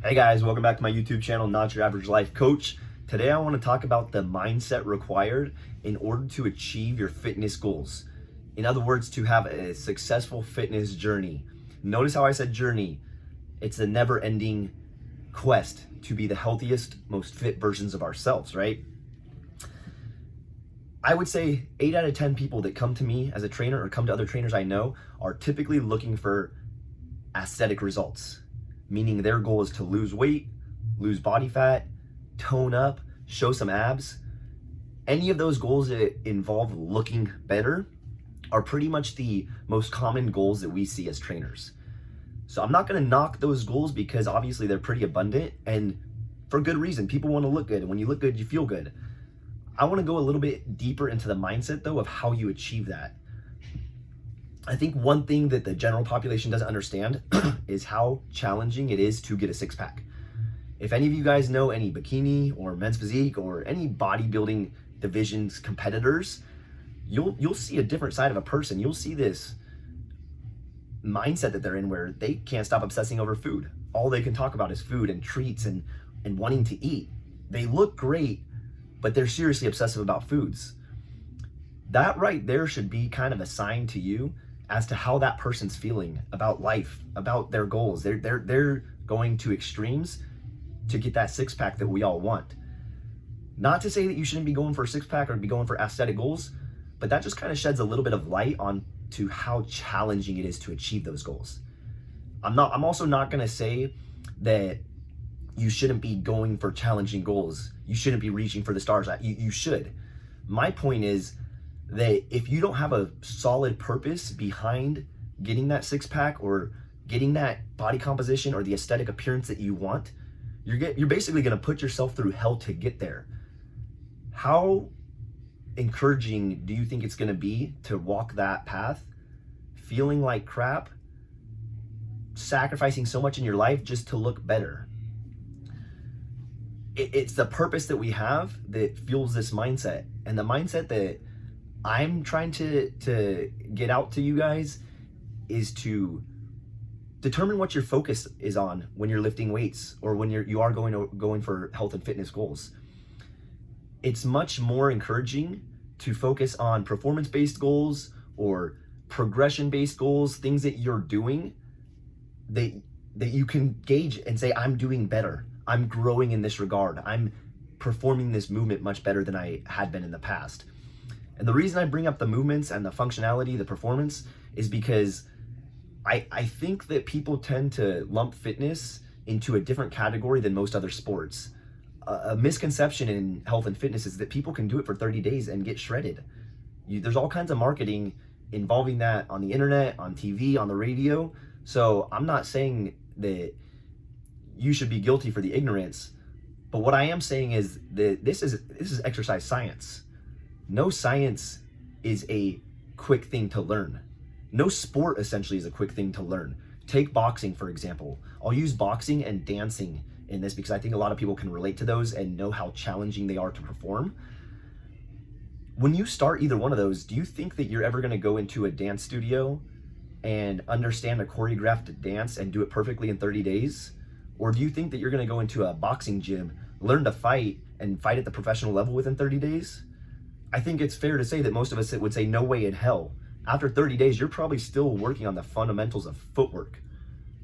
Hey guys, welcome back to my YouTube channel, Not Your Average Life Coach. Today I want to talk about the mindset required in order to achieve your fitness goals. In other words, to have a successful fitness journey. Notice how I said journey. It's a never-ending quest to be the healthiest, most fit versions of ourselves, right? I would say 8 out of 10 people that come to me as a trainer or come to other trainers I know are typically looking for aesthetic results. Meaning their goal is to lose weight, lose body fat, tone up, show some abs. Any of those goals that involve looking better are pretty much the most common goals that we see as trainers. So I'm not gonna knock those goals because obviously they're pretty abundant and for good reason. People wanna look good, and when you look good, you feel good. I wanna go a little bit deeper into the mindset though of how you achieve that. I think one thing that the general population doesn't understand is how challenging it is to get a six-pack. If any of you guys know any bikini or men's physique or any bodybuilding divisions competitors, you'll see a different side of a person. You'll see this mindset that they're in where they can't stop obsessing over food. All they can talk about is food and treats and wanting to eat. They look great, but they're seriously obsessive about foods. That right there should be kind of a sign to you as to how that person's feeling about life, about their goals. They're going to extremes to get that six-pack that we all want. Not to say that you shouldn't be going for a six-pack or be going for aesthetic goals, but that just kind of sheds a little bit of light on to how challenging it is to achieve those goals. I'm also not gonna say that you shouldn't be going for challenging goals. You shouldn't be reaching for the stars. You should. My point is that if you don't have a solid purpose behind getting that six-pack or getting that body composition or the aesthetic appearance that you want, you're basically gonna put yourself through hell to get there. How encouraging do you think it's gonna be to walk that path, feeling like crap, sacrificing so much in your life just to look better? It's the purpose that we have that fuels this mindset. And the mindset that I'm trying to get out to you guys is to determine what your focus is on when you're lifting weights or when you are going for health and fitness goals. It's much more encouraging to focus on performance-based goals or progression-based goals, things that you're doing that you can gauge and say, I'm doing better. I'm growing in this regard. I'm performing this movement much better than I had been in the past. And the reason I bring up the movements and the functionality, the performance, is because I think that people tend to lump fitness into a different category than most other sports. A misconception in health and fitness is that people can do it for 30 days and get shredded. There's all kinds of marketing involving that on the internet, on TV, on the radio. So I'm not saying that you should be guilty for the ignorance, but what I am saying is that this is exercise science. No science is a quick thing to learn. No sport essentially is a quick thing to learn. Take boxing, for example. I'll use boxing and dancing in this because I think a lot of people can relate to those and know how challenging they are to perform. When you start either one of those, do you think that you're ever gonna go into a dance studio and understand a choreographed dance and do it perfectly in 30 days? Or do you think that you're gonna go into a boxing gym, learn to fight, and fight at the professional level within 30 days? I think it's fair to say that most of us would say no way in hell. After 30 days, you're probably still working on the fundamentals of footwork,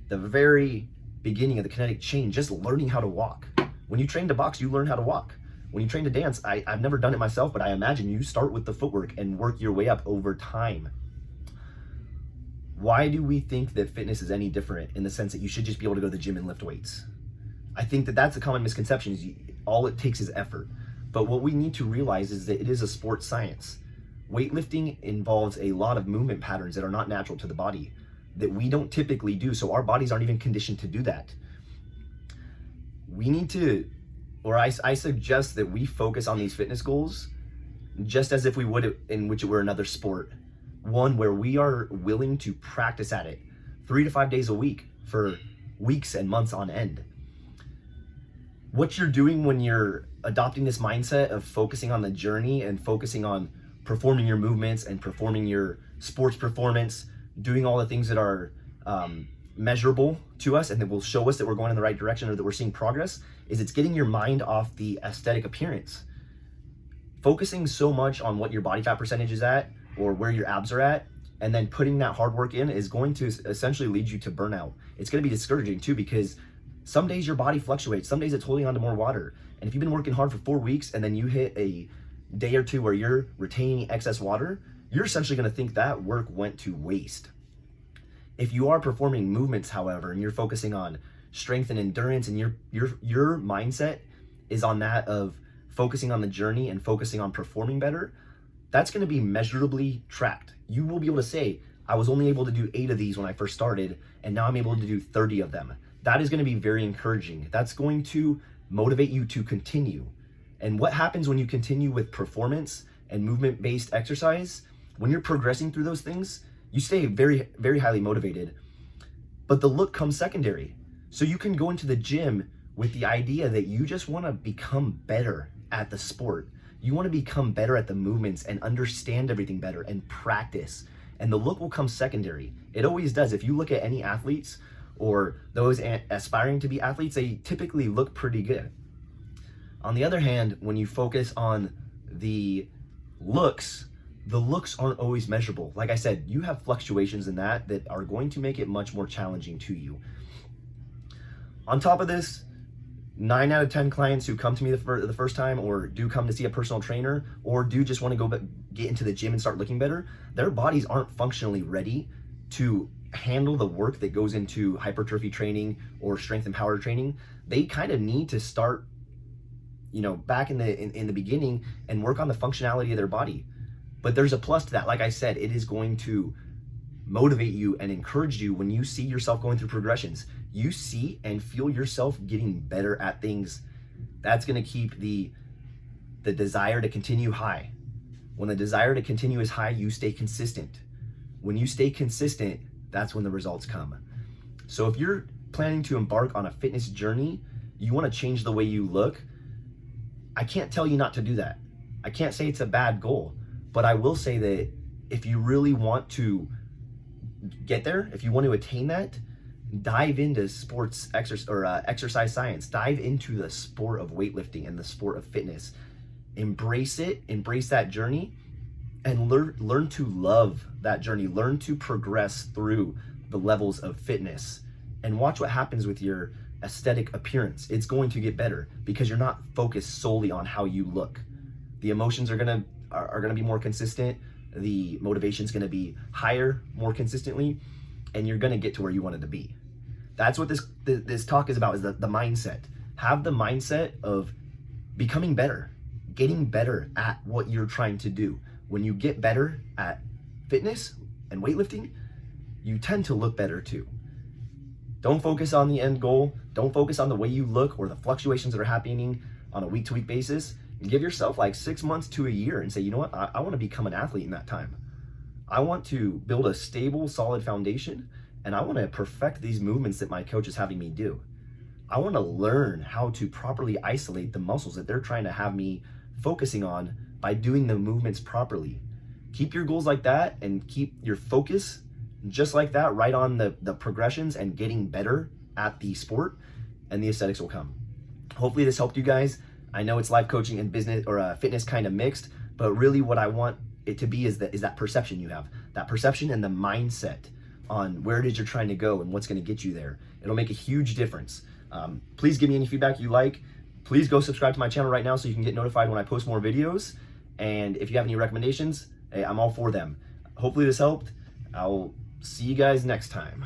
the very beginning of the kinetic chain, just learning how to walk. When you train to box, you learn how to walk. When you train to dance, I've never done it myself, but I imagine you start with the footwork and work your way up over time. Why do we think that fitness is any different in the sense that you should just be able to go to the gym and lift weights? I think that that's a common misconception, is all it takes is effort. But what we need to realize is that it is a sports science. Weightlifting involves a lot of movement patterns that are not natural to the body, that we don't typically do, so our bodies aren't even conditioned to do that. We need to, or I suggest that we focus on these fitness goals just as if we would in which it were another sport. One where we are willing to practice at it 3 to 5 days a week for weeks and months on end. What you're doing when you're adopting this mindset of focusing on the journey and focusing on performing your movements and performing your sports performance, doing all the things that are measurable to us and that will show us that we're going in the right direction or that we're seeing progress is it's getting your mind off the aesthetic appearance. Focusing so much on what your body fat percentage is at or where your abs are at, and then putting that hard work in is going to essentially lead you to burnout. It's going to be discouraging too, because some days your body fluctuates. Some days it's holding on to more water. And if you've been working hard for 4 weeks and then you hit a day or two where you're retaining excess water, you're essentially going to think that work went to waste. If you are performing movements, however, and you're focusing on strength and endurance, and your mindset is on that of focusing on the journey and focusing on performing better, that's going to be measurably tracked. You will be able to say, I was only able to do 8 of these when I first started, and now I'm able to do 30 of them. That is going to be very encouraging. That's going to motivate you to continue. And what happens when you continue with performance and movement-based exercise? When you're progressing through those things, you stay very, very highly motivated, but the look comes secondary. So you can go into the gym with the idea that you just want to become better at the sport. You want to become better at the movements and understand everything better and practice. And the look will come secondary. It always does. If you look at any athletes or those aspiring to be athletes, they typically look pretty good. On the other hand, when you focus on the looks aren't always measurable. Like I said, you have fluctuations in that are going to make it much more challenging to you. On top of this, 9 out of 10 clients who come to me the first time, or do come to see a personal trainer, or do just want to go get into the gym and start looking better, their bodies aren't functionally ready to handle the work that goes into hypertrophy training or strength and power training. They kind of need to start, back in the beginning and work on the functionality of their body. But there's a plus to that. Like I said, it is going to motivate you and encourage you when you see yourself going through progressions. You see and feel yourself getting better at things. That's going to keep the desire to continue high. When the desire to continue is high, you stay consistent. When you stay consistent, that's when the results come. So if you're planning to embark on a fitness journey, you want to change the way you look, I can't tell you not to do that. I can't say it's a bad goal, but I will say that if you really want to get there, if you want to attain that, dive into sports exercise science. Dive into the sport of weightlifting and the sport of fitness. Embrace it, embrace that journey, and learn to love that journey. Learn to progress through the levels of fitness, and watch what happens with your aesthetic appearance. It's going to get better because you're not focused solely on how you look. The emotions are gonna be more consistent. The motivation's gonna be higher more consistently, and you're gonna get to where you wanted to be. That's what this talk is about, is the mindset. Have the mindset of becoming better, getting better at what you're trying to do. When you get better at fitness and weightlifting, you tend to look better too. Don't focus on the end goal. Don't focus on the way you look or the fluctuations that are happening on a week-to-week basis. And give yourself like 6 months to a year and say, you know what, I want to become an athlete in that time. I want to build a stable, solid foundation, and I want to perfect these movements that my coach is having me do. I want to learn how to properly isolate the muscles that they're trying to have me focusing on by doing the movements properly. Keep your goals like that and keep your focus just like that, right on the progressions and getting better at the sport, and the aesthetics will come. Hopefully this helped you guys. I know it's life coaching and business or fitness kind of mixed, but really what I want it to be is that perception you have, that perception and the mindset on where it is you're trying to go and what's going to get you there. It'll make a huge difference. Please give me any feedback you like. Please go subscribe to my channel right now so you can get notified when I post more videos. And if you have any recommendations, hey, I'm all for them. Hopefully this helped. I'll see you guys next time.